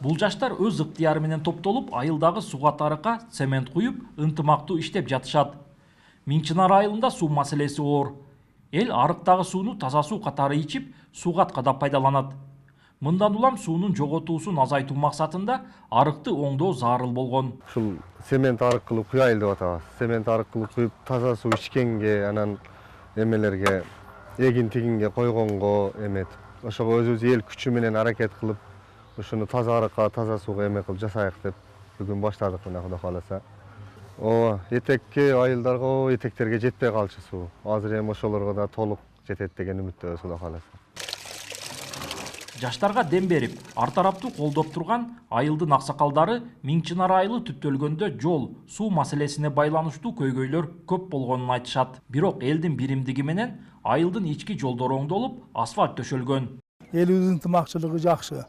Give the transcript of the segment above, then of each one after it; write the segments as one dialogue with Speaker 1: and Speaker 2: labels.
Speaker 1: Бул жаштар өз ыктыяры менен топтолуп, айылдагы сууга тарыкка цемент куюп, ынтымактуу иштеп жатышат. Миңчинар айылында суу маселеси оор. Эл арыктагы сууну таза суу катары ичип, суугатка да пайдаланат. Мындан улам суунун жоготуусун азайтуу максатында арыкты оңдоо зарыл болгон.
Speaker 2: Ушул цемент арык кылып куяйыл деп атабыз. Цемент арык кылып куюп, таза суу ичкенге, анан эмелерге, эгин тигинге койгонго эметип, ошого өзүбүз эл күчү менен аракет кылып, ушуну таза арыкка, таза сууга эме кылып жасайык деп бүгүн баштадык мына Кудай кааласа. Ооба, этекке айылдарга, этектерге жетпей калчу суу. Азыр эми ошолорго да толук жетет деген үмүттөбүз Кудай кааласа.
Speaker 1: Жаштарга дем берип, ар тараптуу колдоп турган айылдын аксакалдары Миңчинар айылы түптөлгөндө жол, суу маселесине байланыштуу көйгөйлөр көп болгонун айтышат. Бирок элдин биримдиги менен айылдын ички жолдору оңдолуп, асфальт төшөлгөн.
Speaker 3: Элибиздин ынтымакчылыгы жакшы.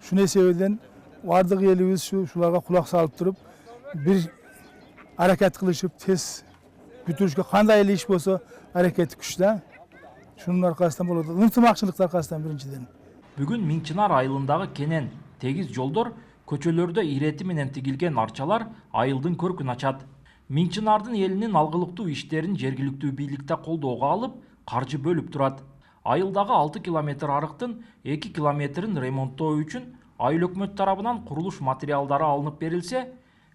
Speaker 3: Шуну эсебинен бардык элибиз шуларга кулак салып туруп, бир аракет кылышып, тез бүтүрүшкө кандай эле иш болсо аракети күчтүү. Шунун аркасынан болот. Ынтымакчылыктын аркасынан биринчиден.
Speaker 1: Бүгүн Миңчинар айылындагы кенен, тегиз жолдор, көчөлөрдө ирети менен тигилген арчалар айылдын көркүн ачат. Миңчинардын элинин алгылыктуу иштерин жергиликтүү бийликте колдоого алып, каржы бөлүп турат. Айылдагы 6 километр арыктын 2 километрин ремонттоо үчүн айыл өкмөт тарабынан курулуш материалдары алынып берилсе,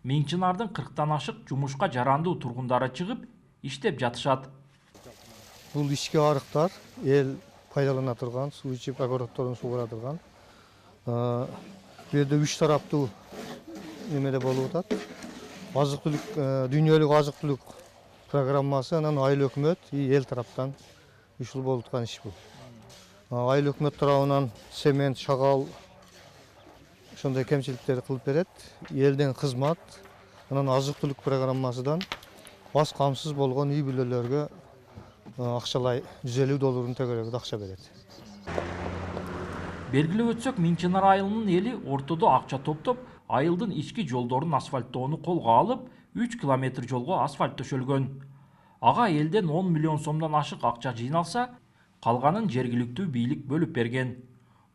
Speaker 1: Миңчинардын 40тан ашык жумушка жарандуу тургундары чыгып, иштеп жатышат.
Speaker 4: Бул ички арыктар эл пайдалана турган, суу ичип, огороддорун суугара турган. Бул жерде 3 тараптуу эмеде болуп атат. Азык-түлүк, дүйнөлүк азык-түлүк программасы, анан айыл өкмөт эл тараптан ушул болуп аткан иш бул. Айыл өкмөт тарабынан цемент, шагал ошондой кемчиликтерди кылып берет. Элден кызмат, анан азык-түлүк программасынан аз камсыз болгон үй бүлөлөргө акчалай $150 төгөрөгө акча берет.
Speaker 1: Белгилеп өтсөк, Миңчинар айылынын эли ортодо акча топтоп, айылдын ички жолдорун асфальттоону колго алып, 3 километр жолго асфальт төшөлгөн. Ага элден 10 миллион сомдон ашык акча жыйналса, калганын жергиликтүү бийлик бөлүп берген.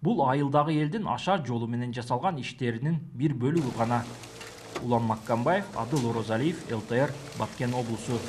Speaker 1: Бул айылдагы элдин ашар жолу менен жасалган иштеринин бир бөлүгү гана. Улан Маккамбаев, Адыл Орозалиев, ЛТР, Баткен облусу.